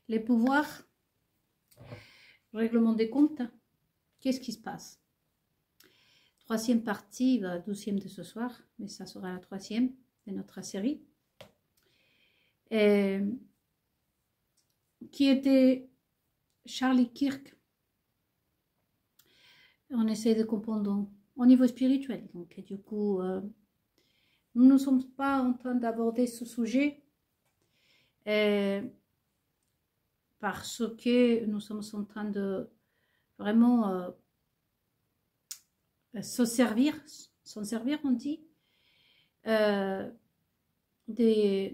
Les pouvoirs, règlement des comptes, qu'est-ce qui se passe? Troisième partie, la 12e de ce soir, mais ça sera la 3e de notre série. Qui était Charlie Kirk. On essaie de comprendre au niveau spirituel. Donc, et du coup, nous ne sommes pas en train d'aborder ce sujet parce que nous sommes en train de vraiment s'en servir, on dit, de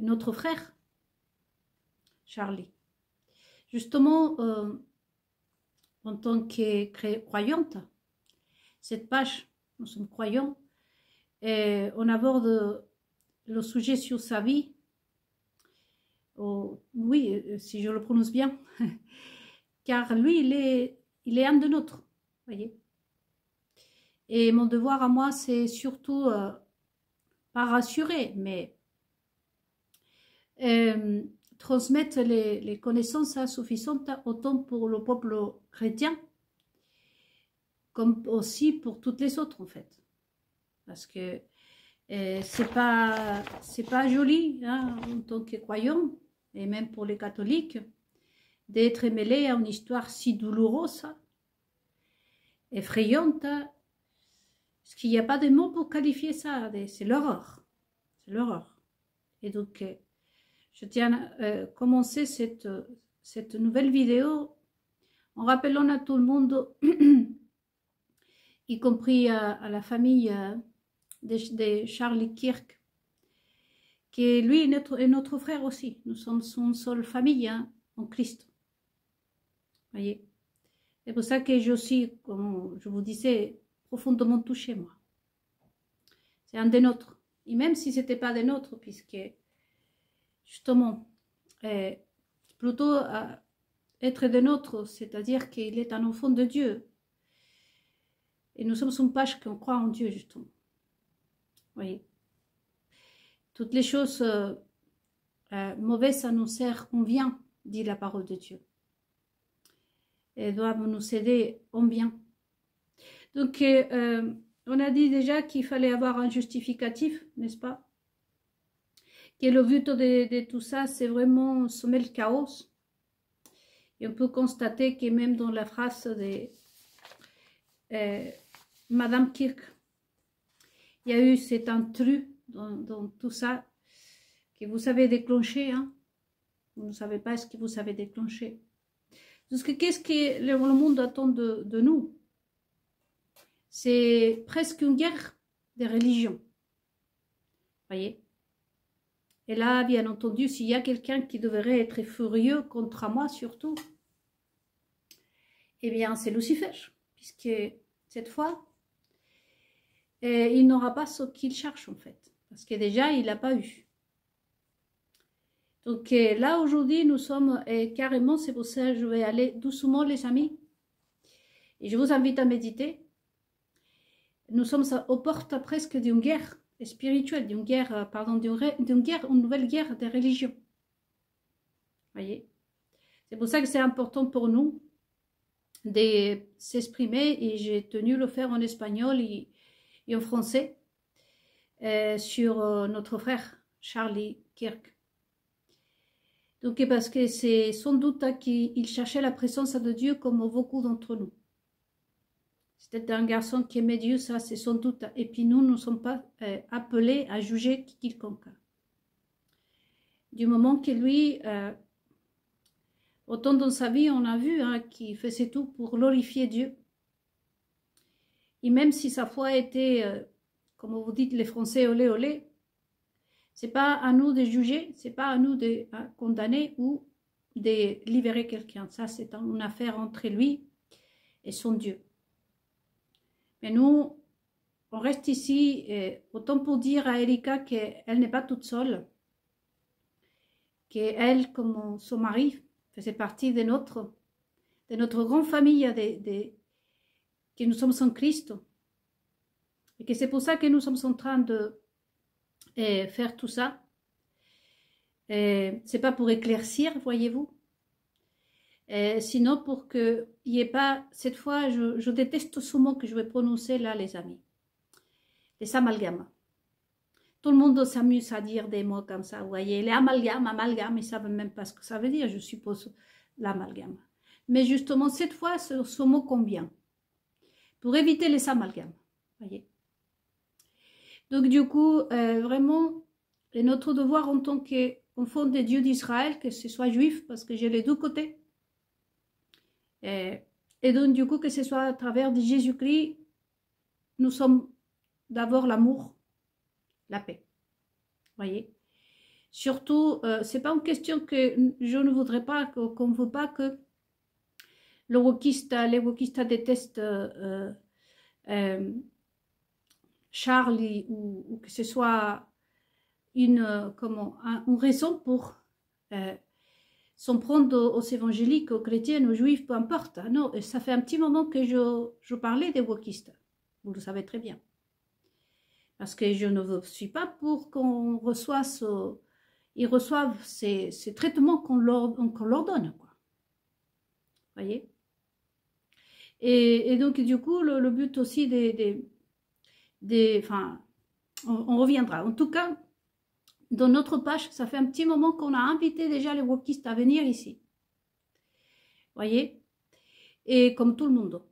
notre frère Charlie. Justement, en tant que croyante, cette page, nous sommes croyants, et on aborde le sujet sur sa vie. Oh, oui, si je le prononce bien, car lui, il est un de nôtres, voyez. Et mon devoir à moi, c'est surtout pas rassurer, mais transmettre les connaissances suffisantes autant pour le peuple chrétien comme aussi pour toutes les autres en fait, parce que c'est pas joli hein, en tant que croyant et même pour les catholiques d'être mêlés à une histoire si douloureuse, effrayante, parce qu'il n'y a pas de mots pour qualifier ça, c'est l'horreur, c'est l'horreur. Et donc je tiens à commencer cette nouvelle vidéo en rappelant à tout le monde, y compris à la famille de Charlie Kirk, qui lui est notre frère aussi. Nous sommes une seule famille hein, en Christ. Voyez. C'est pour ça que je suis, comme je vous disais, profondément touchée, moi. C'est un des nôtres. Et même si ce n'était pas des nôtres, puisque justement, plutôt être des nôtres, c'est-à-dire qu'il est un enfant de Dieu. Et nous sommes une page qu'on croit en Dieu, justement. Vous voyez. Toutes les choses mauvaises, ça nous sert en bien, dit la parole de Dieu. Et doivent nous aider en bien. Donc, on a dit déjà qu'il fallait avoir un justificatif, n'est-ce pas? Que le but de tout ça, c'est vraiment semer le chaos. Et on peut constater que même dans la phrase de Madame Kirk, il y a eu cet intrus dans tout ça que vous savez déclencher. Hein? Vous ne savez pas ce que vous savez déclencher. Parce que qu'est-ce que le monde attend de nous? C'est presque une guerre des religions. Voyez? Et là, bien entendu, s'il y a quelqu'un qui devrait être furieux contre moi, surtout, eh bien, c'est Lucifer. Puisque cette fois, il n'aura pas ce qu'il cherche, en fait. Parce que déjà, il n'a pas eu. Donc là, aujourd'hui, nous sommes carrément, c'est pour ça que je vais aller doucement, les amis. Et je vous invite à méditer. Nous sommes aux portes presque d'une guerre spirituelle, d'une guerre, pardon, d'une guerre, une nouvelle guerre des religions. Voyez. C'est pour ça que c'est important pour nous de s'exprimer, et j'ai tenu le faire en espagnol et en français sur notre frère Charlie Kirk. Donc, parce que c'est sans doute qu'il cherchait la présence de Dieu comme beaucoup d'entre nous. C'était un garçon qui aimait Dieu, ça c'est sans doute. Et puis nous ne sommes pas appelés à juger quiconque. Du moment que lui, autant dans sa vie, on a vu hein, qu'il faisait tout pour glorifier Dieu. Et même si sa foi était, comme vous dites les Français, olé olé, c'est pas à nous de juger, c'est pas à nous de condamner ou de libérer quelqu'un. Ça, c'est une affaire entre lui et son Dieu. Mais nous, on reste ici, autant pour dire à Erika qu'elle n'est pas toute seule, qu'elle, comme son mari, faisait partie de notre grande famille, que nous sommes en Christ. Et que c'est pour ça que nous sommes en train de faire tout ça. C'est pas pour éclaircir, voyez-vous, Sinon, pour qu'il n'y ait pas... Cette fois, je déteste ce mot que je vais prononcer là, les amis. Les amalgames. Tout le monde s'amuse à dire des mots comme ça, vous voyez. Les amalgames, ils ne savent même pas ce que ça veut dire, je suppose, l'amalgame. Mais justement, cette fois, ce mot convient. Pour éviter les amalgames, vous voyez. Donc, du coup, vraiment, c'est notre devoir en tant qu'enfant des dieux d'Israël, que ce soit juif, parce que j'ai les deux côtés. Et donc, du coup, que ce soit à travers de Jésus-Christ, nous sommes d'abord l'amour, la paix. Voyez. Surtout, c'est pas une question que je ne voudrais pas, qu'on ne veut pas que les wokistes détestent Charles ou que ce soit une raison pour s'en prendre aux évangéliques, aux chrétiens, aux juifs, peu importe. Non, ça fait un petit moment que je parlais des wokistes. Vous le savez très bien. Parce que je ne suis pas pour qu'on reçoive ils reçoivent ces traitements qu'on leur donne. Quoi. Voyez. Et donc, du coup, le but aussi enfin, on reviendra. En tout cas, dans notre page, ça fait un petit moment qu'on a invité déjà les wokistes à venir ici. Voyez. Et comme tout le monde.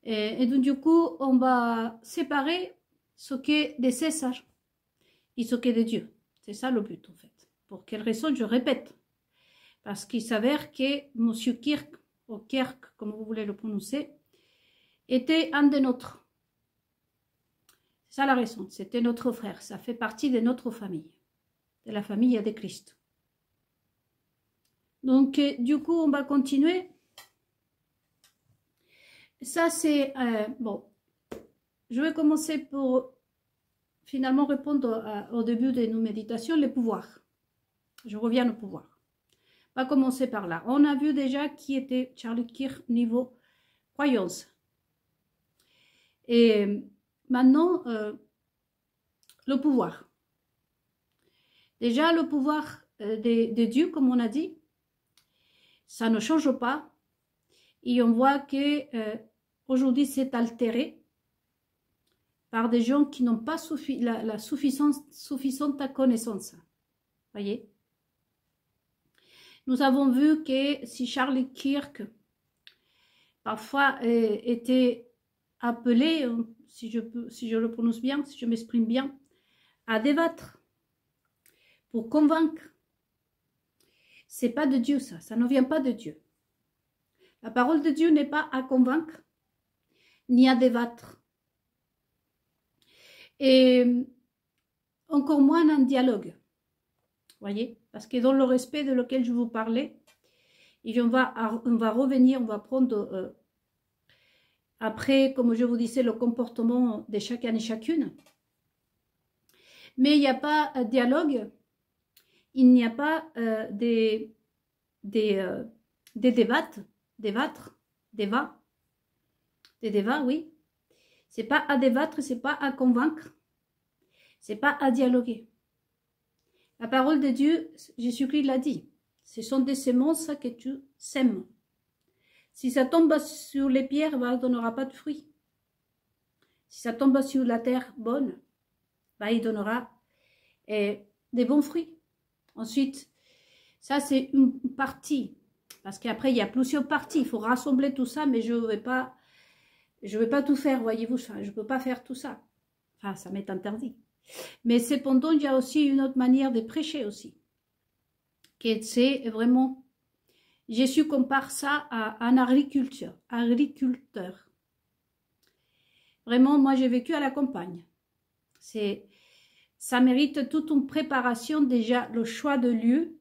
Et donc, du coup, on va séparer ce qu'est des Césars et ce qu'est de Dieu. C'est ça le but, en fait. Pour quelle raison, je répète. Parce qu'il s'avère que M. Kirk, ou Kirk, comme vous voulez le prononcer, était un des nôtres. C'est ça la raison. C'était notre frère. Ça fait partie de notre famille. De la famille de Christ. Donc, du coup, on va continuer. Ça, c'est... bon, je vais commencer pour finalement répondre au début de nos méditations, les pouvoirs. Je reviens au pouvoir. On va commencer par là. On a vu déjà qui était Charlie Kirk niveau croyance. Et maintenant, le pouvoir. Déjà, le pouvoir de Dieu, comme on a dit, ça ne change pas. Et on voit que aujourd'hui, c'est altéré par des gens qui n'ont pas la suffisante connaissance. Voyez. Nous avons vu que si Charlie Kirk parfois était appelé, si je le prononce bien, si je m'exprime bien, à débattre pour convaincre, c'est pas de Dieu ça ne vient pas de Dieu. La parole de Dieu n'est pas à convaincre ni à débattre. Et encore moins un dialogue. Voyez, parce que dans le respect de lequel je vous parlais, et on va revenir, on va prendre après, comme je vous disais, le comportement de chacun et chacune. Mais il n'y a pas de dialogue, il n'y a pas des débats, oui. C'est pas à débattre, c'est pas à convaincre, c'est pas à dialoguer. La parole de Dieu, Jésus-Christ l'a dit, ce sont des semences que tu sèmes. Si ça tombe sur les pierres, bah, il ne donnera pas de fruits. Si ça tombe sur la terre bonne, bah, il donnera des bons fruits. Ensuite, ça c'est une partie, parce qu'après il y a plusieurs parties, il faut rassembler tout ça, mais je ne vais pas tout faire, voyez-vous, je ne peux pas faire tout ça. Enfin, ça m'est interdit. Mais cependant, il y a aussi une autre manière de prêcher aussi. C'est vraiment, Jésus compare ça à un agriculteur. Vraiment, moi j'ai vécu à la campagne. Ça mérite toute une préparation, déjà le choix de lieu,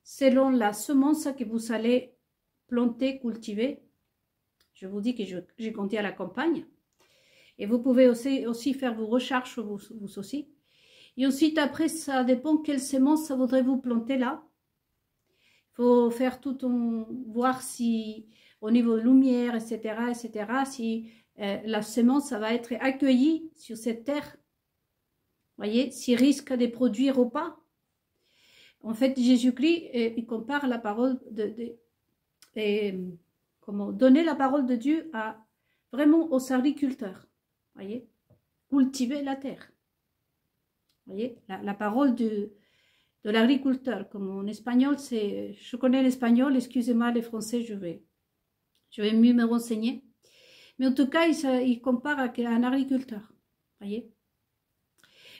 selon la semence que vous allez planter, cultiver. Je vous dis que j'ai compté à la campagne. Et vous pouvez aussi faire vos recherches, vous aussi. Et ensuite, après, ça dépend quelle semence ça voudrait vous planter là. Il faut faire voir si, au niveau de lumière, etc., si la semence, ça va être accueillie sur cette terre. Voyez, s'il risque de produire ou pas. En fait, Jésus-Christ, il compare la parole comment donner la parole de Dieu à vraiment aux agriculteurs. Voyez, cultiver la terre. Voyez, la parole de l'agriculteur, comme en espagnol, c'est, je connais l'espagnol, excusez-moi les français, je vais mieux me renseigner. Mais en tout cas, il compare à un agriculteur. Voyez.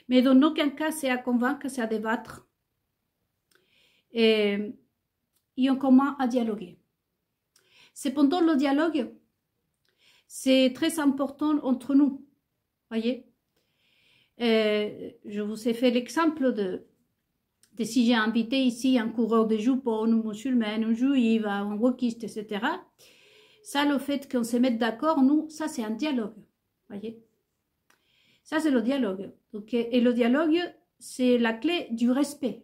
Mais dans aucun cas, c'est à convaincre, c'est à débattre. Et on commence à dialoguer. Cependant, le dialogue, c'est très important entre nous. Voyez. Je vous ai fait l'exemple de si j'ai invité ici un coureur de jupons, une musulmane, une juive, un wokiste, etc. Ça, le fait qu'on se mette d'accord, nous, ça c'est un dialogue. Voyez. Ça c'est le dialogue. Okay. Et le dialogue, c'est la clé du respect.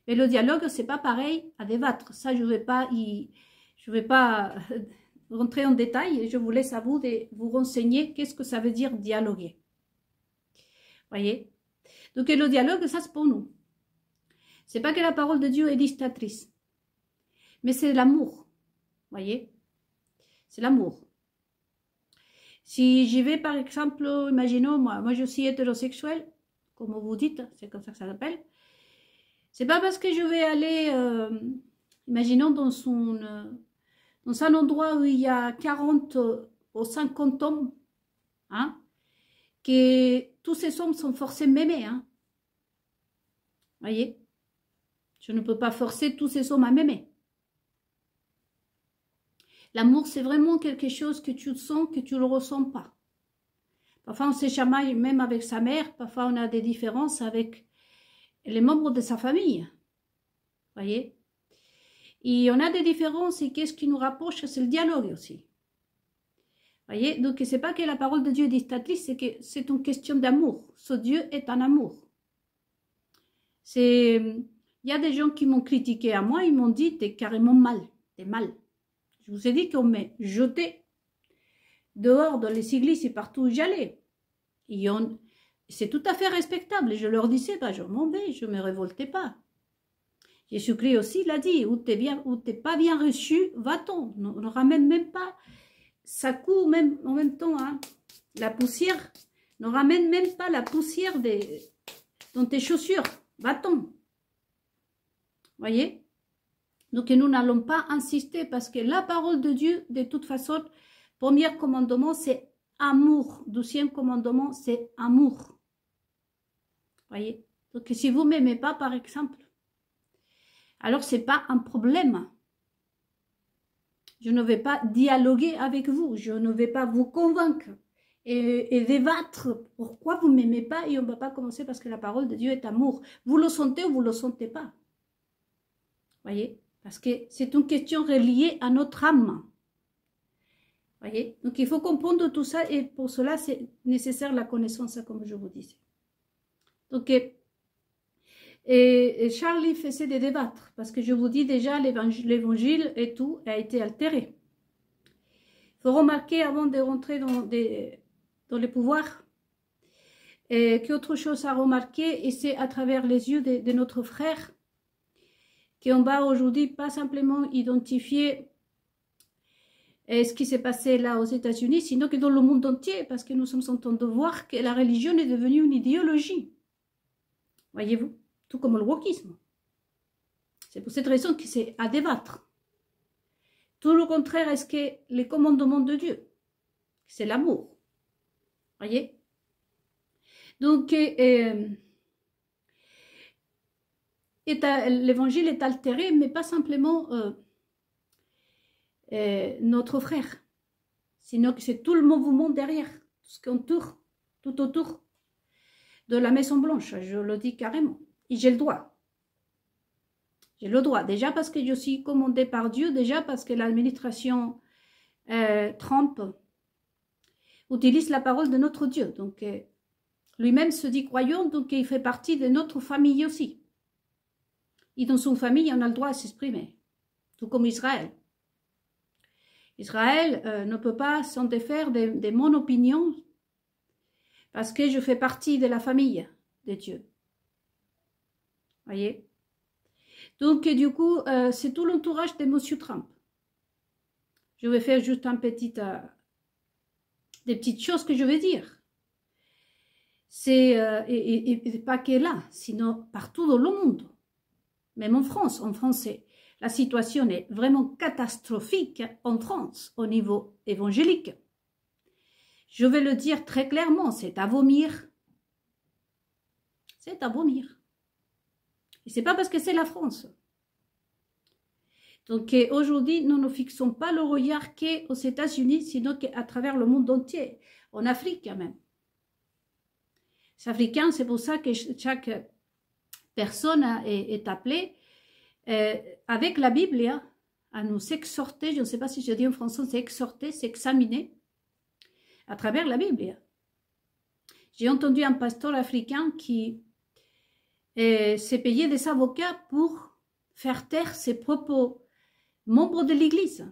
Mais le dialogue, c'est pas pareil à débattre. Ça, je vais pas rentrer en détail. Je vous laisse à vous de vous renseigner qu'est-ce que ça veut dire dialoguer. Voyez. Donc le dialogue, ça c'est pour nous. C'est pas que la parole de Dieu est dictatrice, mais c'est l'amour. Voyez. C'est l'amour. Si j'y vais, par exemple, imaginons, moi je suis hétérosexuel, comme vous dites, c'est comme ça que ça s'appelle. C'est pas parce que je vais aller, imaginons, dans un endroit où il y a 40 ou 50 hommes, hein, que tous ces hommes sont forcés de m'aimer. Hein. Voyez? Je ne peux pas forcer tous ces hommes à m'aimer. L'amour, c'est vraiment quelque chose que tu sens, que tu ne le ressens pas. Parfois, on se chamaille même avec sa mère. Parfois, on a des différences avec les membres de sa famille. Voyez? Et on a des différences et qu'est-ce qui nous rapproche? C'est le dialogue aussi. Voyez? Donc, ce n'est pas que la parole de Dieu est dictatrice, c'est que c'est une question d'amour. Ce Dieu est un amour. Il y a des gens qui m'ont critiqué à moi, ils m'ont dit, t'es carrément mal, t'es mal. Je vous ai dit qu'on m'a jeté dehors dans les églises et partout où j'allais. C'est tout à fait respectable. Et je leur disais, bah, je m'en vais, je ne me révoltais pas. Jésus-Christ aussi l'a dit, où t'es pas bien reçu, va-t'en. Ne ramène même pas, ça court même en même temps, hein, la poussière. Ne ramène même pas la poussière dans tes chaussures, va-t'en. Voyez? Donc, nous n'allons pas insister parce que la parole de Dieu, de toute façon, premier commandement, c'est amour. Deuxième commandement, c'est amour. Voyez? Donc, si vous ne m'aimez pas, par exemple, alors ce n'est pas un problème. Je ne vais pas dialoguer avec vous. Je ne vais pas vous convaincre et débattre pourquoi vous ne m'aimez pas et on ne va pas commencer parce que la parole de Dieu est amour. Vous le sentez ou vous ne le sentez pas. Voyez? Parce que c'est une question reliée à notre âme. Voyez? Donc, il faut comprendre tout ça et pour cela, c'est nécessaire la connaissance, comme je vous disais. Donc, et Charlie faisait des débattre parce que je vous dis déjà, l'évangile et tout a été altéré. Il faut remarquer avant de rentrer dans les pouvoirs qu'autre chose à remarquer et c'est à travers les yeux de notre frère qu'on va aujourd'hui pas simplement identifier ce qui s'est passé là aux États-Unis, sinon que dans le monde entier, parce que nous sommes en train de voir que la religion est devenue une idéologie. Voyez-vous, tout comme le wokisme. C'est pour cette raison que c'est à débattre. Tout le contraire est ce que les commandements de Dieu, c'est l'amour. Voyez? Donc, l'évangile est altéré, mais pas simplement notre frère, sinon que c'est tout le mouvement derrière, tout ce qui entoure, tout autour de la Maison Blanche, je le dis carrément. Et j'ai le droit. J'ai le droit, déjà parce que je suis commandée par Dieu, déjà parce que l'administration Trump utilise la parole de notre Dieu. Donc, lui-même se dit croyant, donc il fait partie de notre famille aussi. Et dans son famille, on a le droit à s'exprimer, tout comme Israël. Israël ne peut pas s'en défaire de mon opinion parce que je fais partie de la famille de Dieu. Voyez? Donc, du coup, c'est tout l'entourage de M. Trump. Je vais faire juste des petites choses que je vais dire. C'est, et pas que là, sinon partout dans le monde. Même en France. En France, la situation est vraiment catastrophique en France, au niveau évangélique. Je vais le dire très clairement, c'est à vomir. C'est à vomir. Et c'est pas parce que c'est la France. Donc aujourd'hui, nous ne fixons pas le regard qu'aux États-Unis, sinon qu'à travers le monde entier, en Afrique même. Les Africains, c'est pour ça que chaque personne est appelée avec la Bible à nous exhorter, je ne sais pas si je dis en français, c'est exhorter, c'est examiner à travers la Bible. J'ai entendu un pasteur africain qui s'est payé des avocats pour faire taire ses propres membres de l'Église.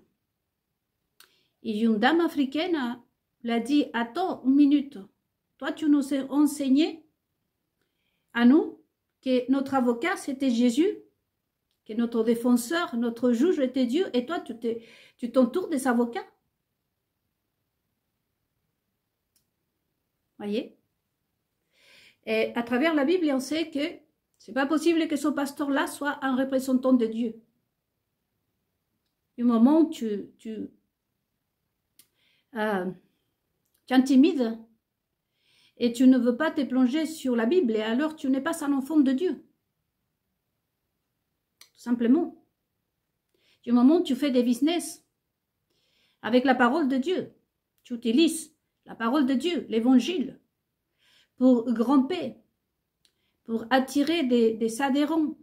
Et une dame africaine l'a dit, attends une minute, toi tu nous as enseigné à nous que notre avocat c'était Jésus, que notre défenseur, notre juge était Dieu, et toi tu t'entoures des avocats. Voyez? Et à travers la Bible, on sait que c'est pas possible que ce pasteur-là soit un représentant de Dieu. Du moment où tu intimides et tu ne veux pas te plonger sur la Bible, et alors tu n'es pas un enfant de Dieu. Tout simplement. Du moment où tu fais des business avec la parole de Dieu, tu utilises la parole de Dieu, l'évangile, pour grimper, pour attirer des adhérents,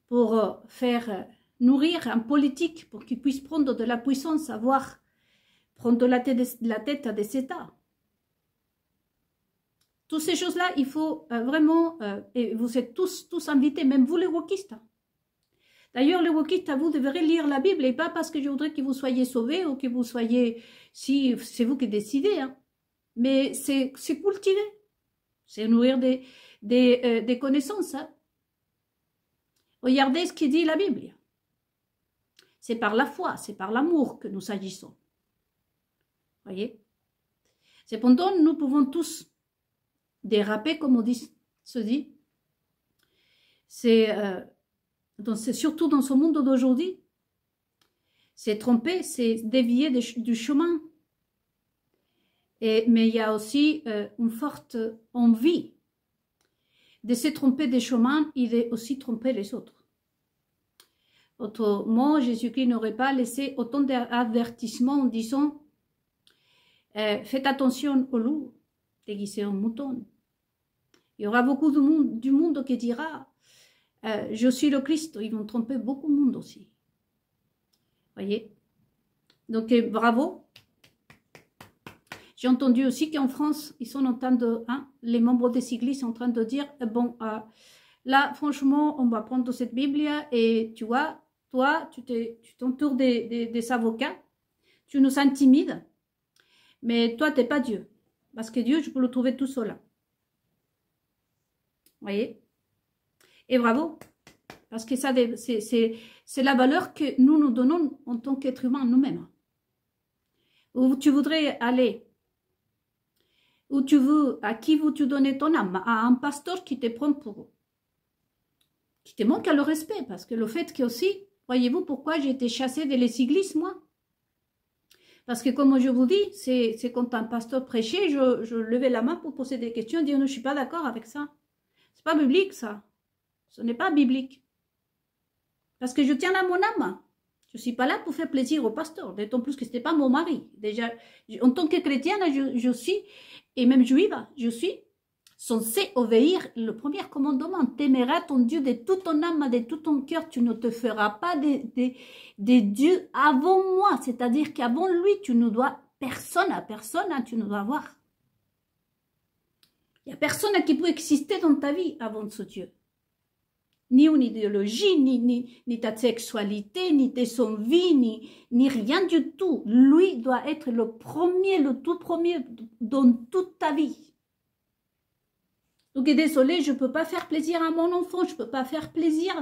pour faire nourrir un politique pour qu'il puisse prendre de la puissance, savoir prendre la tête à des États. Toutes ces choses-là, il faut vraiment, et vous êtes tous invités, même vous les wokistes. D'ailleurs, les wokistes, vous devrez lire la Bible, et pas parce que je voudrais que vous soyez sauvés ou que vous soyez, si c'est vous qui décidez, hein. Mais c'est cultiver, c'est nourrir des connaissances. Hein. Regardez ce qui dit la Bible. C'est par la foi, c'est par l'amour que nous agissons. Voyez? Cependant, nous pouvons tous déraper, comme on se dit. C'est surtout dans ce monde d'aujourd'hui. C'est tromper, c'est dévier du chemin. Mais il y a aussi une forte envie de se tromper des chemins et de aussi tromper les autres. Autrement, Jésus-Christ n'aurait pas laissé autant d'avertissements en disant faites attention aux loups déguisés en moutons. Il y aura beaucoup du monde qui dira je suis le Christ. Ils vont tromper beaucoup de monde aussi. Voyez? Donc bravo. J'ai entendu aussi qu'en France, ils sont en train de, les membres des églises sont en train de dire, bon, là, franchement, on va prendre cette Bible et tu vois, toi, tu t'entoures des avocats, tu nous intimides, mais toi, tu n'es pas Dieu. Parce que Dieu, je peux le trouver tout seul. Vous voyez? Et bravo. Parce que ça, c'est la valeur que nous donnons en tant qu'être humain nous-mêmes. Où tu voudrais aller, où tu veux, à qui veux-tu donner ton âme? À un pasteur qui te prend pour... qui te manque à le respect. Parce que le fait que aussi, voyez-vous pourquoi j'ai été chassée de les églises, moi? Parce que comme je vous dis, c'est quand un pasteur prêchait, je levais la main pour poser des questions et dire non, je ne suis pas d'accord avec ça. C'est pas biblique ça. Ce n'est pas biblique. Parce que je tiens à mon âme. Je ne suis pas là pour faire plaisir au pasteur, d'autant plus que ce n'était pas mon mari. Déjà, en tant que chrétienne, je suis, et même juive, je suis censée obéir le premier commandement. T'aimeras ton Dieu de toute ton âme, de tout ton cœur. Tu ne te feras pas des dieux avant moi. C'est-à-dire qu'avant lui, tu ne dois personne, tu ne dois voir. Il n'y a personne qui peut exister dans ta vie avant ce Dieu. Ni une idéologie, ni ta sexualité, ni tes envies, ni rien du tout. Lui doit être le premier, le tout premier dans toute ta vie. Donc, désolé, je ne peux pas faire plaisir à mon enfant, je ne peux pas faire plaisir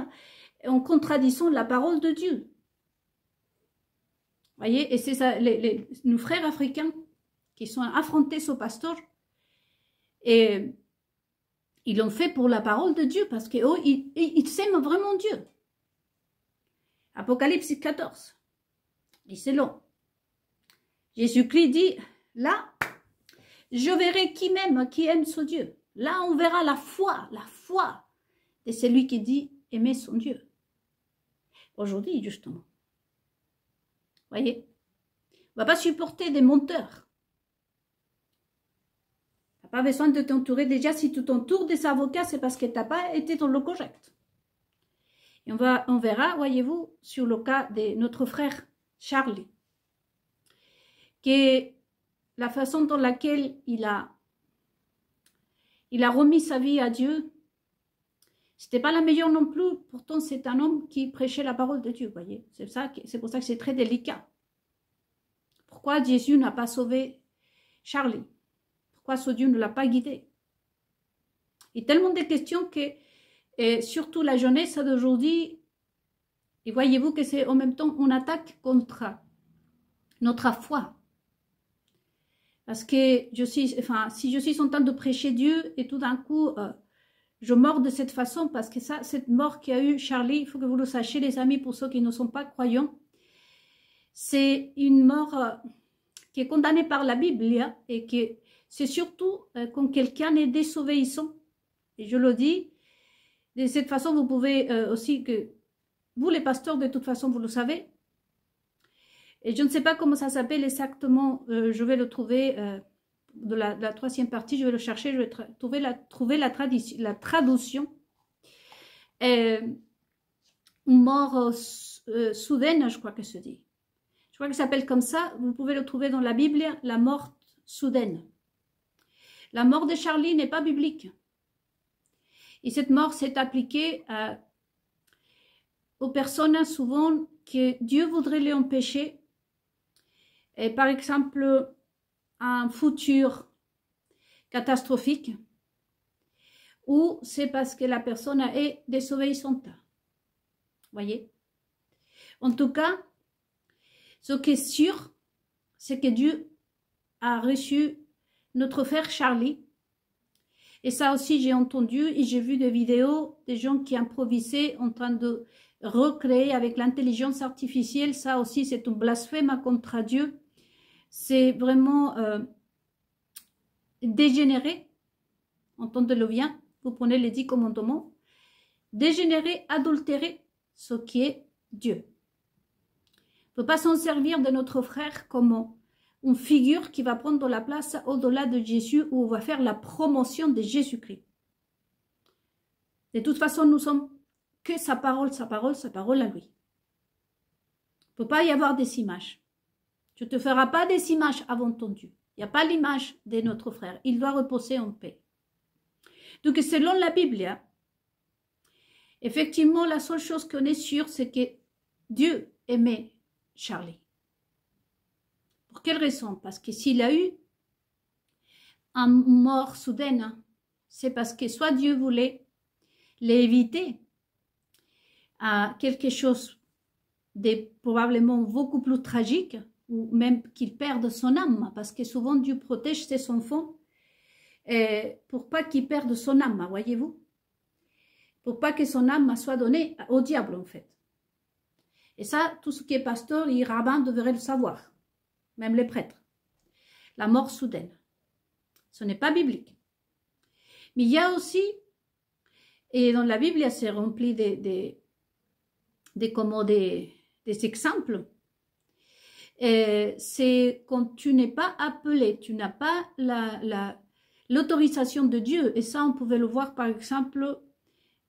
en contradiction de la parole de Dieu. Voyez, et c'est ça, nos frères africains qui sont affrontés ce pasteur, et ils l'ont fait pour la parole de Dieu, parce qu'ils s'aiment vraiment Dieu. Apocalypse 14, et c'est long. Jésus-Christ dit, là, je verrai qui m'aime, qui aime son Dieu. Là, on verra la foi de celui qui dit aimer son Dieu. Aujourd'hui, justement. Voyez, on ne va pas supporter des menteurs. Tu n'as pas besoin de t'entourer. Déjà, si tu t'entoures des avocats, c'est parce que tu n'as pas été dans le correct. Et on verra, voyez-vous, sur le cas de notre frère Charlie, que la façon dans laquelle il a remis sa vie à Dieu, c'était pas la meilleure non plus. Pourtant, c'est un homme qui prêchait la parole de Dieu, voyez. C'est pour ça que c'est très délicat. Pourquoi Jésus n'a pas sauvé Charlie? Pourquoi ce Dieu ne l'a pas guidé? Il y a tellement de questions que, et surtout la jeunesse d'aujourd'hui, et voyez-vous que c'est en même temps une attaque contre notre foi. Parce que si je suis en train de prêcher Dieu et tout d'un coup, je meurs de cette façon, parce que ça, cette mort qu'a eu Charlie, il faut que vous le sachiez, les amis, pour ceux qui ne sont pas croyants, c'est une mort qui est condamnée par la Bible, hein, et que c'est surtout quand quelqu'un est désobéissant. Et je le dis, de cette façon, vous pouvez aussi, que vous les pasteurs, de toute façon, vous le savez. Et je ne sais pas comment ça s'appelle exactement, je vais le trouver de la troisième partie, je vais le chercher, je vais trouver la traduction. Une mort soudaine, je crois que se dit. Je crois que ça s'appelle comme ça, vous pouvez le trouver dans la Bible, la mort soudaine. La mort de Charlie n'est pas biblique. Et cette mort s'est appliquée aux personnes souvent que Dieu voudrait les empêcher. Et par exemple, un futur catastrophique, ou c'est parce que la personne est désobéissante. Voyez? En tout cas, ce qui est sûr, c'est que Dieu a reçu notre frère Charlie. Et ça aussi, j'ai entendu et j'ai vu des vidéos des gens qui improvisaient en train de recréer avec l'intelligence artificielle. Ça aussi, c'est un blasphème contre Dieu. C'est vraiment dégénéré. Entendez-le bien. Vous prenez les 10 commandements. Dégénérer, adultérer ce qui est Dieu. On ne peut pas s'en servir de notre frère comme une figure qui va prendre la place au-delà de Jésus, où on va faire la promotion de Jésus-Christ. De toute façon, nous sommes que sa parole à lui. Il ne peut pas y avoir des images. Tu ne te feras pas des images avant ton Dieu. Il n'y a pas l'image de notre frère. Il doit reposer en paix. Donc, selon la Bible, hein, effectivement, la seule chose qu'on est sûr, c'est que Dieu aimait Charlie. Pour quelle raison? Parce que s'il a eu une mort soudaine, c'est parce que soit Dieu voulait l'éviter à quelque chose de probablement beaucoup plus tragique, ou même qu'il perde son âme, parce que souvent Dieu protège ses enfants pour pas qu'il perde son âme, voyez-vous, pour pas que son âme soit donnée au diable en fait. Et ça, tout ce qui est pasteur et rabbin devraient le savoir, même les prêtres. La mort soudaine, ce n'est pas biblique. Mais il y a aussi, et dans la Bible, c'est rempli des exemples, c'est quand tu n'es pas appelé, tu n'as pas l'autorisation de Dieu. Et ça, on pouvait le voir par exemple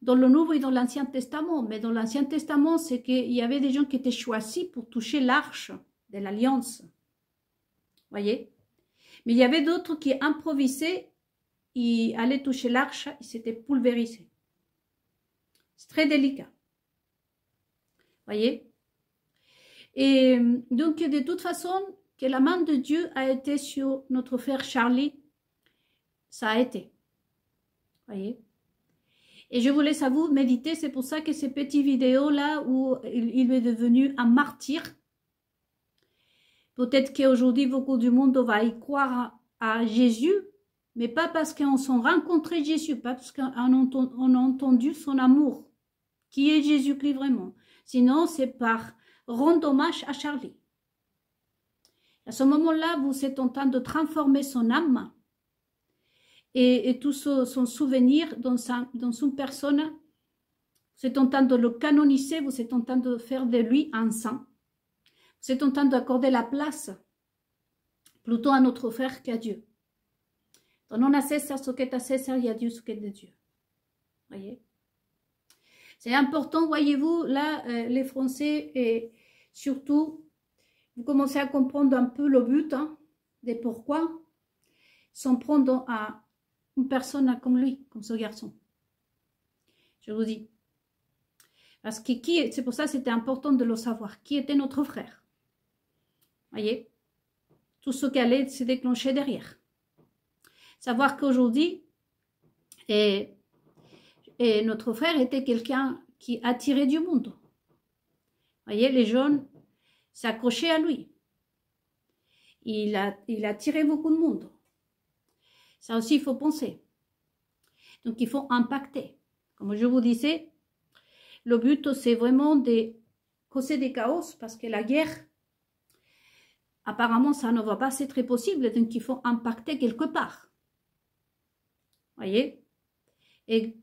dans le Nouveau et dans l'Ancien Testament. Mais dans l'Ancien Testament, c'est qu'il y avait des gens qui étaient choisis pour toucher l'arche de l'Alliance. Voyez? Mais il y avait d'autres qui improvisaient, ils allaient toucher l'arche, ils s'étaient pulvérisés. C'est très délicat. Voyez? Et donc, de toute façon, que la main de Dieu a été sur notre frère Charlie, ça a été. Voyez. Et je vous laisse à vous méditer. C'est pour ça que ces petites vidéos-là où il est devenu un martyr. Peut-être qu'aujourd'hui, beaucoup du monde va y croire à Jésus, mais pas parce qu'on s'en rencontré Jésus, pas parce qu'on a entendu son amour, qui est Jésus-Christ vraiment. Sinon, c'est par rendre hommage à Charlie. À ce moment-là, vous êtes en train de transformer son âme et tout son souvenir dans une personne. Vous êtes en train de le canoniser, vous êtes en train de faire de lui un saint. Vous êtes en train d'accorder la place plutôt à notre frère qu'à Dieu. Donnons à César ce qu'est à César et à Dieu ce qu'est de Dieu. Voyez? C'est important, voyez-vous, là, les Français, et surtout, vous commencez à comprendre un peu le but, hein, de pourquoi s'en prendre à une personne comme lui, comme ce garçon. Je vous dis. Parce que c'est pour ça que c'était important de le savoir. Qui était notre frère? Voyez, tout ce qui allait se déclencher derrière. Savoir qu'aujourd'hui, notre frère était quelqu'un qui attirait du monde. Voyez, les jeunes s'accrochaient à lui. Il attirait beaucoup de monde. Ça aussi, il faut penser. Donc, il faut impacter. Comme je vous disais, le but, c'est vraiment de causer des chaos parce que la guerre, apparemment, ça ne va pas être très possible, donc il faut impacter quelque part. Voyez? Et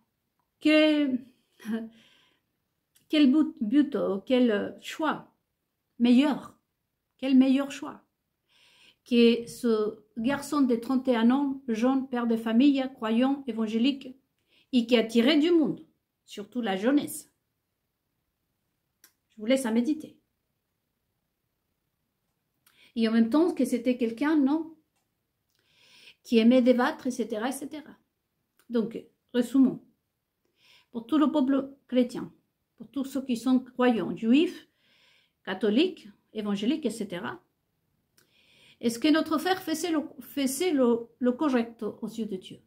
quel but, quel choix meilleur? Quel meilleur choix? Que ce garçon de 31 ans, jeune père de famille, croyant, évangélique, et qui a tiré du monde, surtout la jeunesse. Je vous laisse à méditer. Et en même temps que c'était quelqu'un, non, qui aimait débattre, etc., etc. Donc, résumons. Pour tout le peuple chrétien, pour tous ceux qui sont croyants, juifs, catholiques, évangéliques, etc., est-ce que notre frère faisait le correct aux yeux de Dieu?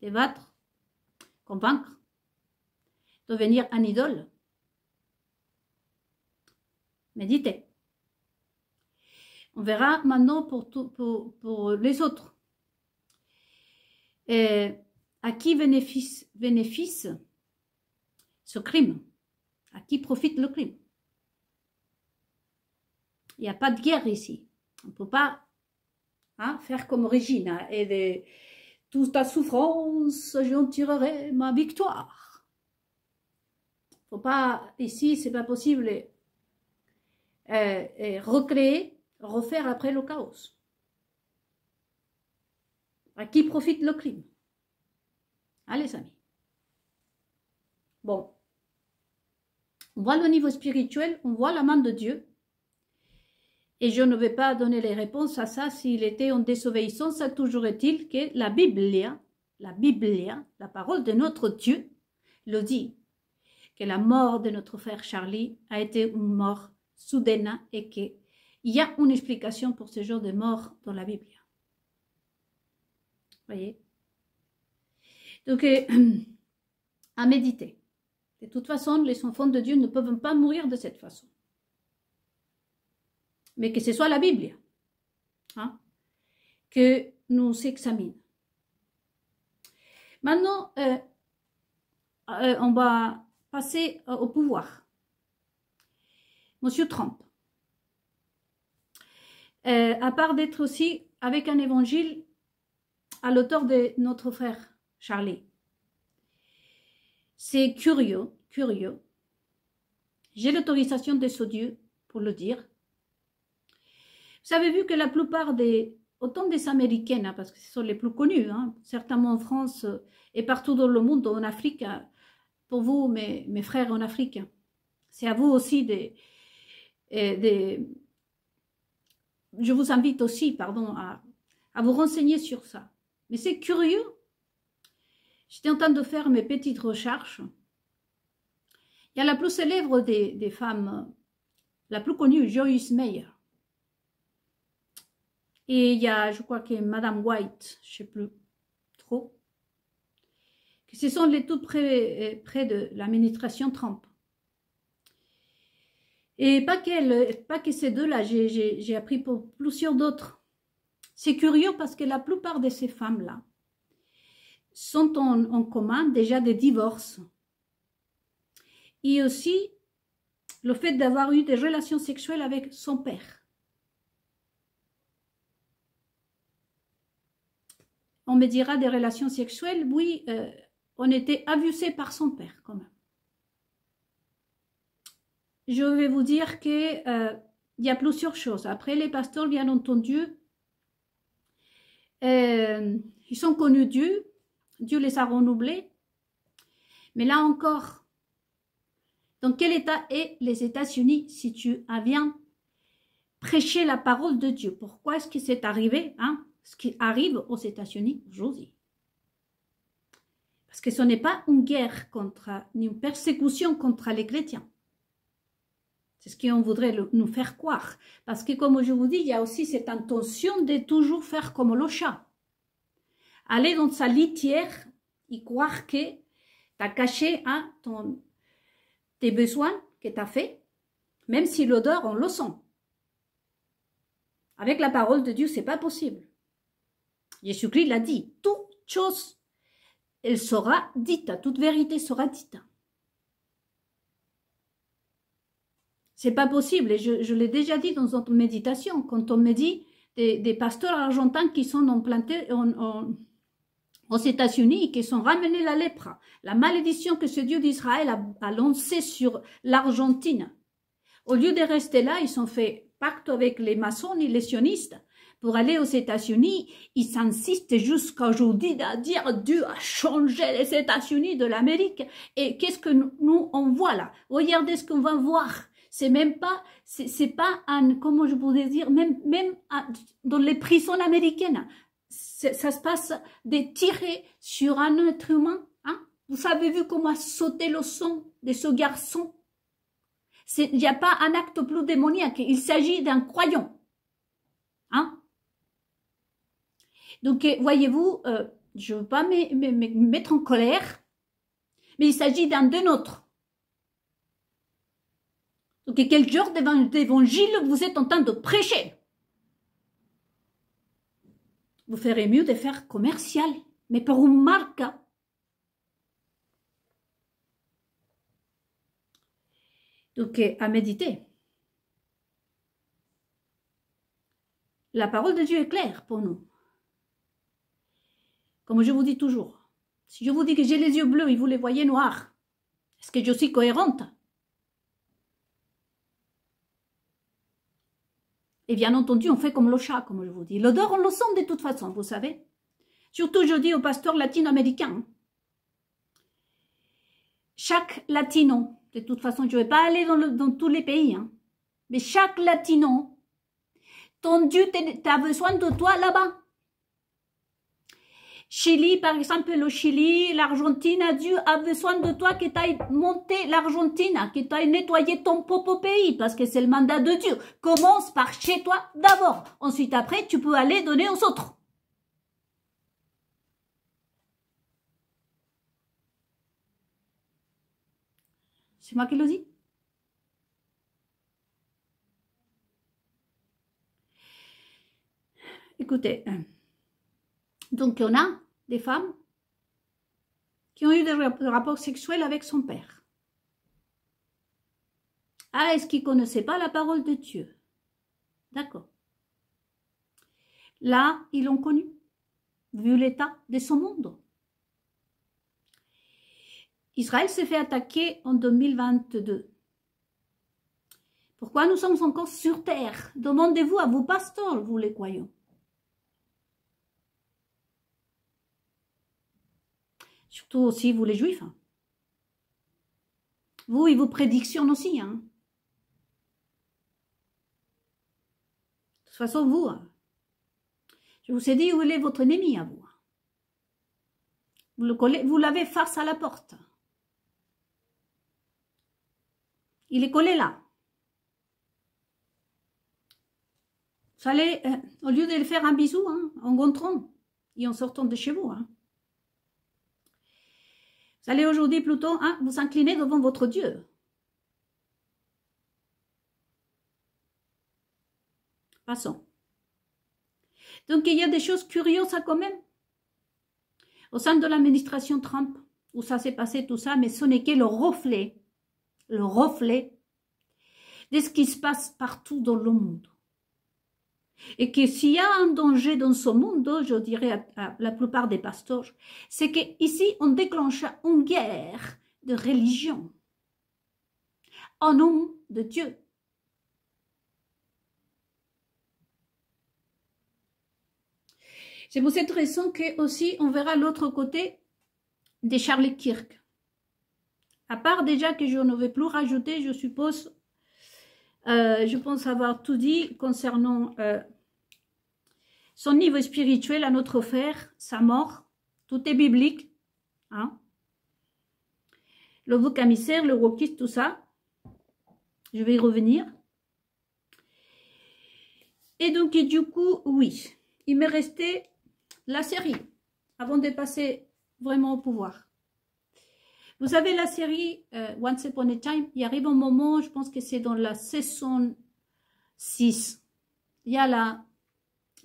Débattre, convaincre, devenir un idole? Méditez. On verra maintenant pour les autres. Et à qui bénéfice ce crime? À qui profite le crime? Il n'y a pas de guerre ici. On ne peut pas faire comme Régine et de toute ta souffrance, j'en tirerai ma victoire. Faut pas, ici, c'est pas possible recréer, refaire après le chaos. À qui profite le crime? Allez, amis. Bon. On voit le niveau spirituel, on voit la main de Dieu. Et je ne vais pas donner les réponses à ça s'il était en désobéissance. Toujours est-il que la Bible, la parole de notre Dieu, le dit, que la mort de notre frère Charlie a été une mort soudaine et qu'il y a une explication pour ce genre de mort dans la Bible. Voyez? Donc, à méditer. De toute façon, les enfants de Dieu ne peuvent pas mourir de cette façon. Mais que ce soit la Bible, que nous examine. Maintenant, on va passer au pouvoir. Monsieur Trump, à part d'être aussi avec un évangile à l'auteur de notre frère Charlie, c'est curieux. J'ai l'autorisation de ce Dieu pour le dire. Vous avez vu que la plupart autant des Américaines, parce que ce sont les plus connus, certainement en France et partout dans le monde, en Afrique, pour vous, mes frères en Afrique, c'est à vous aussi je vous invite aussi, pardon, à vous renseigner sur ça. Mais c'est curieux. J'étais en train de faire mes petites recherches. Il y a la plus célèbre des femmes, la plus connue, Joyce Meyer. Et il y a, je crois que Madame White, je ne sais plus trop. que ce sont les tout près de l'administration Trump. Et pas que ces deux-là, j'ai appris pour plusieurs d'autres. C'est curieux parce que la plupart de ces femmes-là sont en commun déjà des divorces. Et aussi le fait d'avoir eu des relations sexuelles avec son père. On me dira des relations sexuelles, oui, on était abusé par son père quand même. Je vais vous dire que y a plusieurs choses. Après, les pasteurs, bien entendu, ils sont connus Dieu. Dieu les a renouvelés. Mais là encore, dans quel état est les États-Unis si tu viens prêcher la parole de Dieu? Pourquoi est-ce que c'est arrivé, hein, ce qui arrive aux États-Unis aujourd'hui? Parce que ce n'est pas une guerre ni une persécution contre les chrétiens. C'est ce qu'on voudrait nous faire croire. Parce que, comme je vous dis, il y a aussi cette intention de toujours faire comme le chat. Aller dans sa litière et croire que tu as caché hein, tes besoins que tu as fait, même si l'odeur, on le sent. Avec la parole de Dieu, ce n'est pas possible. Jésus-Christ l'a dit, toute chose, elle sera dite, toute vérité sera dite. C'est pas possible, et je l'ai déjà dit dans notre méditation, quand on me dit des pasteurs argentins qui sont implantés aux États-Unis et qui sont ramenés la lèpre, la malédiction que ce Dieu d'Israël a lancée sur l'Argentine. Au lieu de rester là, ils ont fait pacte avec les maçons et les sionistes pour aller aux États-Unis. Ils s'insistent jusqu'à aujourd'hui à dire Dieu a changé les États-Unis de l'Amérique. Et qu'est-ce que nous on voit là? Regardez ce qu'on va voir. C'est même pas, c'est pas comment je pourrais dire, même dans les prisons américaines, ça se passe de tirer sur un être humain. Hein? Vous avez vu comment a sauté le sang de ce garçon? Il n'y a pas un acte plus démoniaque, il s'agit d'un croyant. Hein? Donc, voyez-vous, je ne veux pas me mettre en colère, mais il s'agit d'un de nôtres. Donc, quel genre d'évangile vous êtes en train de prêcher? Vous ferez mieux de faire commercial, mais pour une marque. Donc, à méditer. La parole de Dieu est claire pour nous. Comme je vous dis toujours, si je vous dis que j'ai les yeux bleus et vous les voyez noirs, est-ce que je suis cohérente? Et bien entendu, on fait comme le chat, comme je vous dis. L'odeur, on le sent de toute façon, vous savez. Surtout, je dis aux pasteurs latino-américains. Chaque latino, de toute façon, je ne vais pas aller dans tous les pays, hein, mais chaque latino, ton Dieu a besoin de toi là-bas. Chili, par exemple, le Chili, l'Argentine, Dieu a besoin de toi, que tu ailles monter l'Argentine, que tu ailles nettoyer ton propre pays, parce que c'est le mandat de Dieu. Commence par chez toi d'abord. Ensuite, après, tu peux aller donner aux autres. C'est moi qui le dis. Écoutez, donc on a des femmes qui ont eu des rapports sexuels avec son père. Ah, est-ce qu'ils ne connaissaient pas la parole de Dieu? D'accord. Là, ils l'ont connu, vu l'état de son monde. Israël s'est fait attaquer en 2022. Pourquoi nous sommes encore sur terre? Demandez-vous à vos pasteurs, vous les croyants. Surtout aussi vous les juifs. Vous et vos prédictions aussi. Hein. De toute façon, vous, je vous ai dit où est votre ennemi à vous. Vous l'avez face à la porte. Il est collé là. Vous allez, au lieu de lui faire un bisou, hein, en rentrant et en sortant de chez vous. Hein. Vous allez aujourd'hui plutôt vous incliner devant votre Dieu. Passons. Donc, il y a des choses curieuses quand même. Au sein de l'administration Trump, où ça s'est passé tout ça, mais ce n'est que le reflet de ce qui se passe partout dans le monde. Et que s'il y a un danger dans ce monde, je dirais à la plupart des pasteurs, c'est qu'ici, on déclenche une guerre de religion en nom de Dieu. C'est pour cette raison que aussi on verra l'autre côté de Charlie Kirk. À part déjà que je ne vais plus rajouter, je suppose, je pense avoir tout dit concernant son niveau spirituel à notre frère, sa mort, tout est biblique. Hein? Le bouc émissaire, le wokiste, tout ça. Je vais y revenir. Et donc, du coup, oui, il m'est resté la série, avant de passer vraiment au pouvoir. Vous savez, la série Once Upon a Time, il arrive un moment, je pense que c'est dans la saison 6. Il y a la,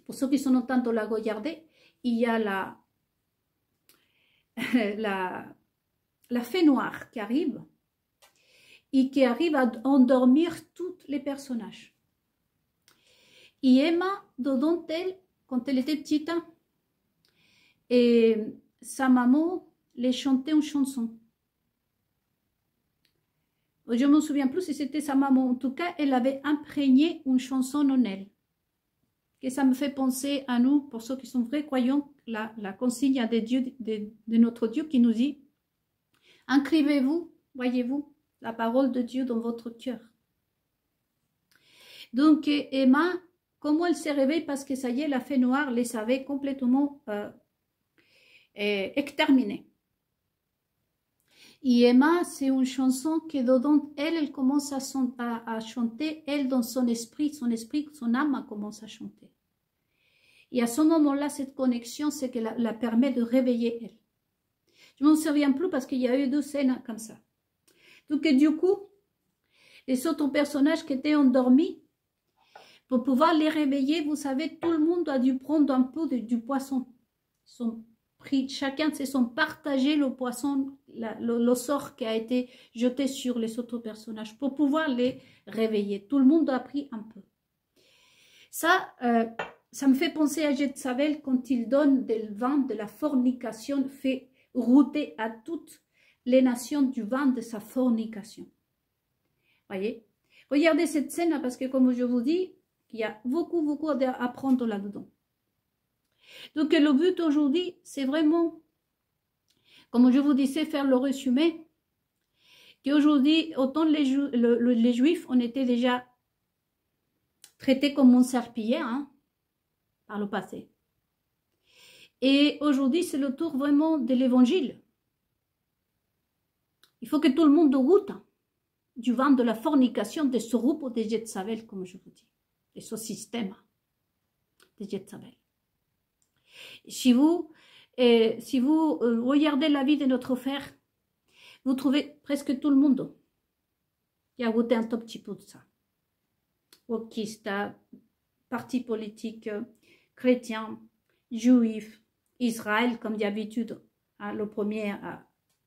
pour ceux qui sont en train de la regarder, il y a la fée noire qui arrive et qui arrive à endormir tous les personnages. Et Emma, dedans elle, quand elle était petite, et sa maman les chantait une chanson. Je ne me souviens plus si c'était sa maman. En tout cas, elle avait imprégné une chanson en elle. Et ça me fait penser à nous, pour ceux qui sont vrais croyants, la consigne de notre Dieu qui nous dit « Inscrivez-vous, voyez-vous, la parole de Dieu dans votre cœur. » Donc, Emma, comment elle s'est réveillée? Parce que ça y est, la fée noire les avait complètement exterminée. Et Emma, c'est une chanson que dedans, elle commence à chanter, elle dans son esprit, son âme commence à chanter. Et à ce moment-là, cette connexion, c'est qu'elle la permet de réveiller elle. Je ne m'en souviens plus parce qu'il y a eu 2 scènes comme ça. Donc, du coup, les autres personnages qui étaient endormis, pour pouvoir les réveiller, vous savez, tout le monde a dû prendre un peu du poisson. Chacun se sont partagé le poisson, le sort qui a été jeté sur les autres personnages pour pouvoir les réveiller. Tout le monde a pris un peu. Ça me fait penser à Jézabel quand il donne des vins de la fornication, fait router à toutes les nations du vin de sa fornication. Voyez? Regardez cette scène parce que comme je vous dis, il y a beaucoup à apprendre là-dedans. Donc le but aujourd'hui, c'est vraiment, comme je vous disais, faire le résumé, qu'aujourd'hui, autant les Juifs, on était déjà traités comme un serpillier par le passé. Et aujourd'hui, c'est le tour vraiment de l'évangile. Il faut que tout le monde goûte du vin de la fornication, de ce groupe de Jézabel, comme je vous dis, de ce système de Jézabel. Si vous regardez la vie de notre frère, vous trouvez presque tout le monde qui a goûté un tout petit peu de ça. Wokiste, parti politique, chrétien, juif, Israël, comme d'habitude, le premier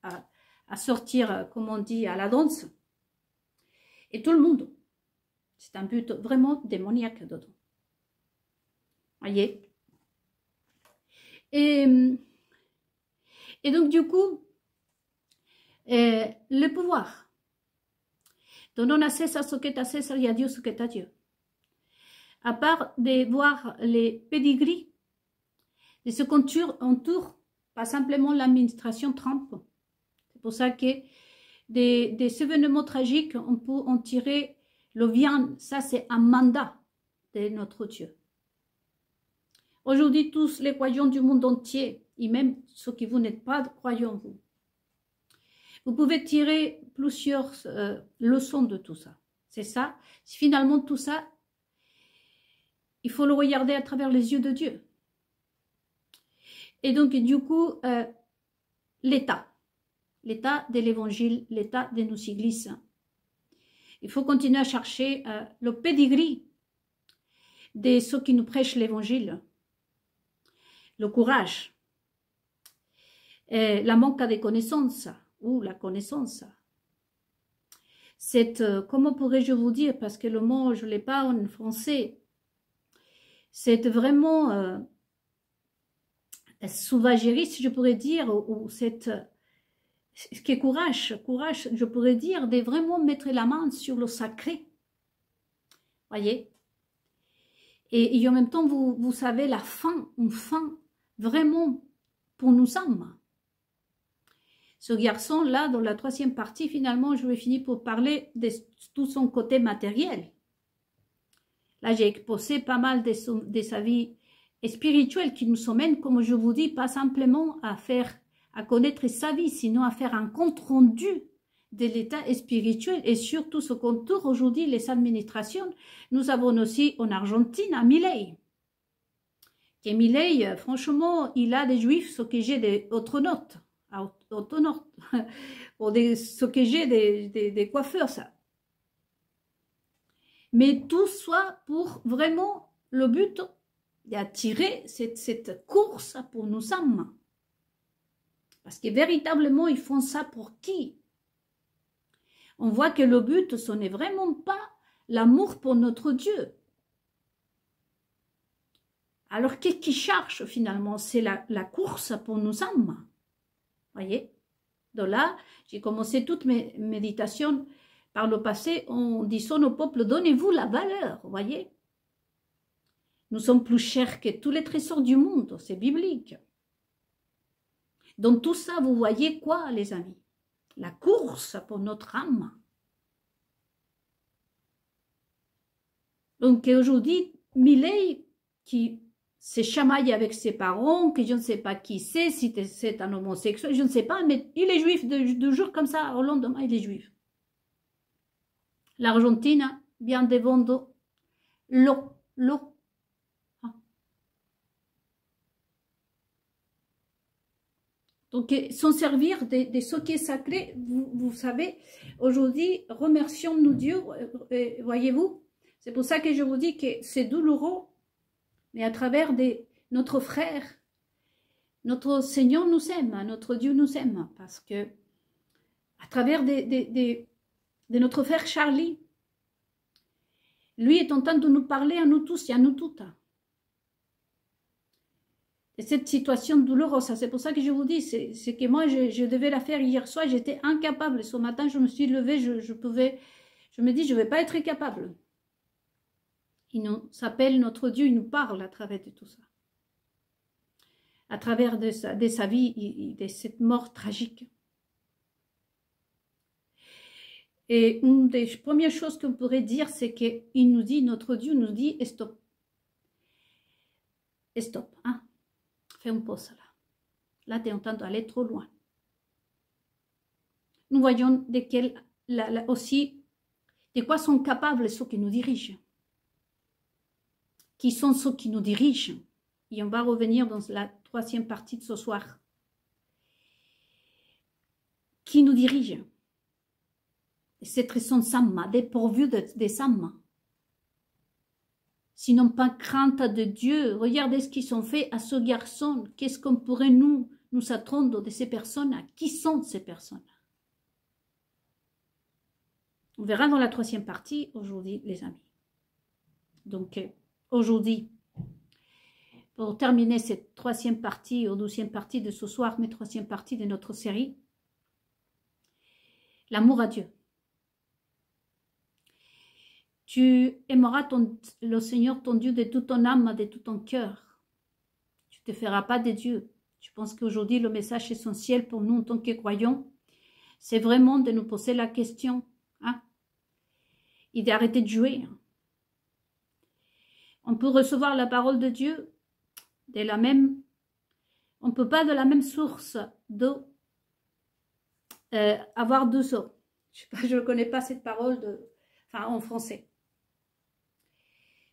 à sortir, comme on dit, à la danse. Et tout le monde. C'est un but vraiment démoniaque dedans. Voyez? Et donc, du coup, le pouvoir. Donnons à César ce qu'est à César et à Dieu ce qu'est à Dieu. À part de voir les pédigris de ce qu'on entoure, pas simplement l'administration Trump. C'est pour ça que des événements tragiques, on peut en tirer le bien. Ça, c'est un mandat de notre Dieu. Aujourd'hui, tous les croyants du monde entier, et même ceux qui vous n'êtes pas croyants, vous pouvez tirer plusieurs leçons de tout ça. C'est ça. Finalement, tout ça, il faut le regarder à travers les yeux de Dieu. Et donc, du coup, l'État. l'état de l'évangile, l'état de nos églises. Il faut continuer à chercher le pedigree de ceux qui nous prêchent l'évangile, le courage, et la manque de connaissances ou la connaissance. Comment pourrais-je vous dire, parce que le mot, je ne l'ai pas en français, c'est vraiment sauvagerie, si je pourrais dire, ou cette, ce qui est courage, je pourrais dire, de vraiment mettre la main sur le sacré. Voyez? Et en même temps, vous savez, la fin, une fin, vraiment, pour nous âmes. Ce garçon-là, dans la troisième partie, finalement, je vais finir pour parler de tout son côté matériel. Là, j'ai exposé pas mal de sa vie spirituelle qui nous emmène, comme je vous dis, pas simplement à connaître sa vie, sinon à faire un compte rendu de l'état spirituel et surtout ce contour aujourd'hui, les administrations. Nous avons aussi en Argentine à Milei. Et Milei, franchement, il a des juifs, ce que j'ai des autonotes, ou ce que j'ai des coiffeurs, ça. Mais tout soit pour vraiment le but d'attirer cette course pour nos âmes. Parce que véritablement, ils font ça pour qui? On voit que le but, ce n'est vraiment pas l'amour pour notre Dieu. Alors, qu'est-ce qu'ils cherchent finalement? C'est la course pour nos âmes. Voyez? Donc là, j'ai commencé toutes mes méditations par le passé en disant au peuple, donnez-vous la valeur, voyez? Nous sommes plus chers que tous les trésors du monde, c'est biblique. Dans tout ça, vous voyez quoi, les amis? La course pour notre âme. Donc aujourd'hui, Milei, qui se chamaille avec ses parents, que je ne sais pas qui c'est, si c'est un homosexuel, je ne sais pas, mais il est juif de jour comme ça, au lendemain, il est juif. L'Argentine vient de vendre l'eau. Donc, s'en servir de ce qui est sacré, vous savez, aujourd'hui, remercions-nous Dieu, voyez-vous. C'est pour ça que je vous dis que c'est douloureux, mais à travers notre frère, notre Seigneur nous aime, notre Dieu nous aime, parce que à travers de notre frère Charlie, lui est en train de nous parler à nous tous et à nous toutes. Et cette situation douloureuse, c'est pour ça que je vous dis, c'est que moi, je devais la faire hier soir, j'étais incapable. Ce matin, je me suis levée, je me dis, je ne vais pas être capable. Il nous s'appelle notre Dieu, il nous parle à travers de tout ça. À travers de sa vie, de cette mort tragique. Et une des premières choses qu'on pourrait dire, c'est qu'il nous dit, notre Dieu nous dit, stop. Stop, hein. Fais une pause là. Là, tu es en train d'aller trop loin. Nous voyons aussi de quoi sont capables ceux qui nous dirigent. Qui sont ceux qui nous dirigent. Et on va revenir dans la troisième partie de ce soir. Qui nous dirige? Cette raison Samma, dépourvu des Samma. Sinon pas crainte de Dieu. Regardez ce qu'ils ont fait à ce garçon. Qu'est-ce qu'on pourrait nous attendre de ces personnes? Qui sont ces personnes? On verra dans la troisième partie aujourd'hui, les amis. Donc, aujourd'hui, pour terminer cette troisième partie, ou 12e partie de ce soir, mais troisième partie de notre série, l'amour à Dieu. Tu aimeras le Seigneur ton Dieu de toute ton âme, de tout ton cœur. Tu ne te feras pas de Dieu. Je pense qu'aujourd'hui, le message essentiel pour nous en tant que croyants, c'est vraiment de nous poser la question, hein, et d'arrêter de jouer. On peut recevoir la parole de Dieu de la même... On ne peut pas de la même source d'eau avoir deux eaux. Je ne connais pas cette parole en français.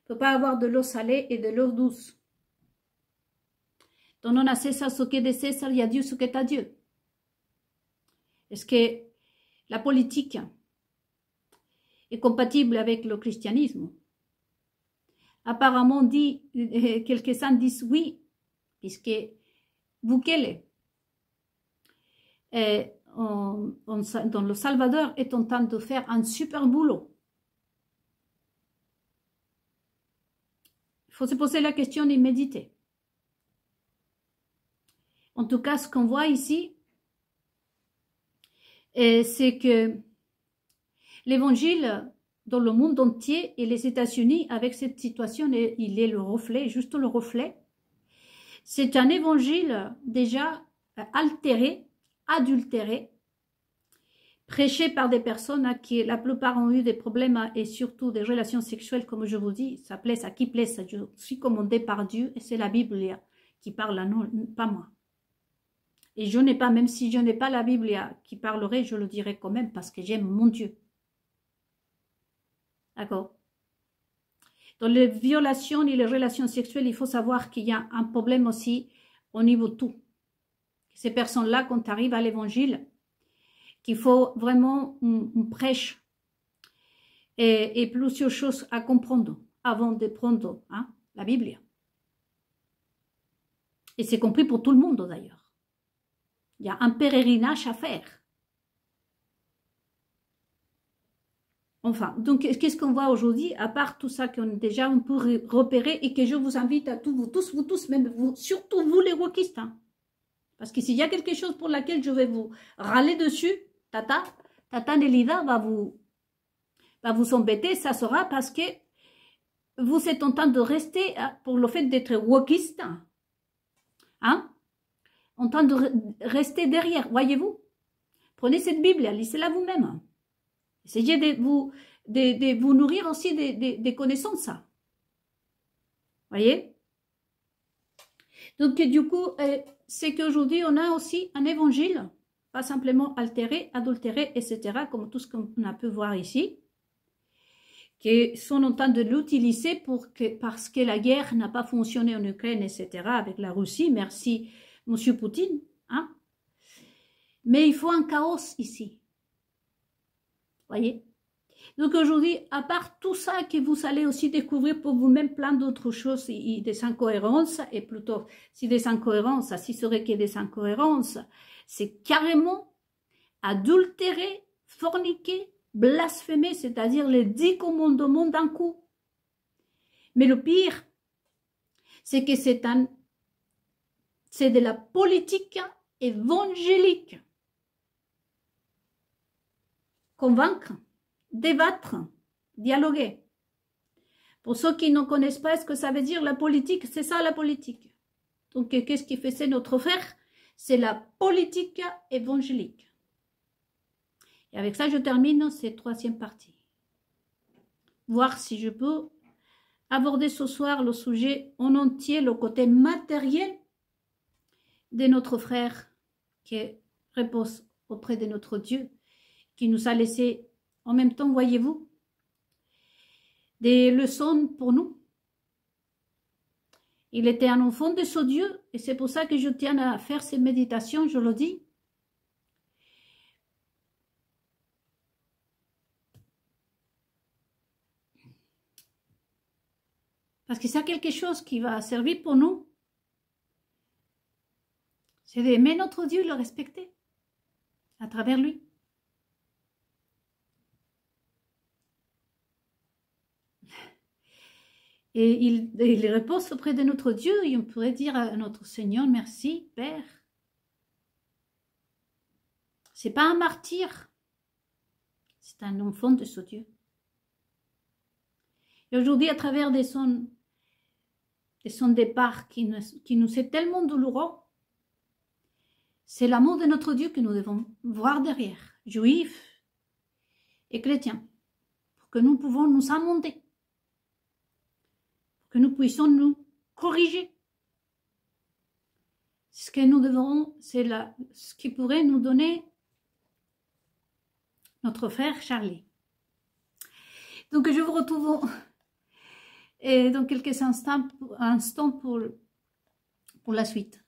On ne peut pas avoir de l'eau salée et de l'eau douce. Donne a César ce qui est de César, il y a Dieu ce qui est à Dieu. Est-ce que la politique est compatible avec le christianisme? Apparemment, quelques-uns disent oui, puisque Bukele, dans le Salvador, est en train de faire un super boulot. Il faut se poser la question et méditer. En tout cas, ce qu'on voit ici, c'est que l'évangile dans le monde entier et les États-Unis, avec cette situation, il est le reflet, juste le reflet. C'est un évangile déjà altéré, adultéré, prêché par des personnes à qui la plupart ont eu des problèmes et surtout des relations sexuelles, comme je vous dis, ça plaît à qui plaît, ça, je suis commandé par Dieu et c'est la Bible qui parle, non, pas moi. Et je n'ai pas, même si je n'ai pas la Bible qui parlerait, je le dirai quand même parce que j'aime mon Dieu. D'accord? Dans les violations et les relations sexuelles, il faut savoir qu'il y a un problème aussi au niveau de tout. Ces personnes-là, quand arrivent à l'évangile, qu'il faut vraiment une prêche et plusieurs choses à comprendre avant de prendre la Bible. Et c'est compris pour tout le monde d'ailleurs. Il y a un pèlerinage à faire. Enfin, donc qu'est-ce qu'on voit aujourd'hui, à part tout ça qu'on déjà on peut repérer et que je vous invite à vous tous, même vous, surtout vous les wokistes. Parce que s'il y a quelque chose pour laquelle je vais vous râler dessus, Tata Nelida va vous embêter, ça sera parce que vous êtes en train de rester, pour le fait d'être wokiste, en train de rester derrière, voyez-vous. Prenez cette Bible, lisez-la vous-même. Essayez de vous nourrir aussi des connaissances. Voyez? Donc, du coup, c'est qu'aujourd'hui, on a aussi un évangile, pas simplement altéré, adultéré, etc., comme tout ce qu'on a pu voir ici, qui sont en train de l'utiliser parce que la guerre n'a pas fonctionné en Ukraine, etc., avec la Russie. Merci, Monsieur Poutine. Mais il faut un chaos ici. Voyez? Donc aujourd'hui, à part tout ça que vous allez aussi découvrir pour vous-même plein d'autres choses, des incohérences, et plutôt, si des incohérences, si ce serait que des incohérences, c'est carrément adultérer, forniquer, blasphémer, c'est-à-dire les 10 commandements d'un coup. Mais le pire, c'est que c'est de la politique évangélique. Convaincre, débattre, dialoguer. Pour ceux qui ne connaissent pas ce que ça veut dire la politique, c'est ça la politique. Donc qu'est-ce qui faisait notre frère? C'est la politique évangélique. Et avec ça, je termine cette troisième partie. Voir si je peux aborder ce soir le sujet en entier, le côté matériel de notre frère qui repose auprès de notre Dieu, qui nous a laissé en même temps, voyez-vous, des leçons pour nous. Il était un enfant de ce Dieu et c'est pour ça que je tiens à faire ces méditations, je le dis. Parce que c'est quelque chose qui va servir pour nous. C'est d'aimer notre Dieu, le respecter à travers lui. Et il repose auprès de notre Dieu et on pourrait dire à notre Seigneur, merci Père. C'est pas un martyr, c'est un enfant de ce Dieu. Et aujourd'hui, à travers de son départ qui nous est tellement douloureux, c'est l'amour de notre Dieu que nous devons voir derrière, juifs et chrétiens, pour que nous pouvons nous amender, que nous puissions nous corriger. Ce que nous devons, c'est ce qui pourrait nous donner notre frère Charlie. Donc je vous retrouve dans quelques instants pour la suite.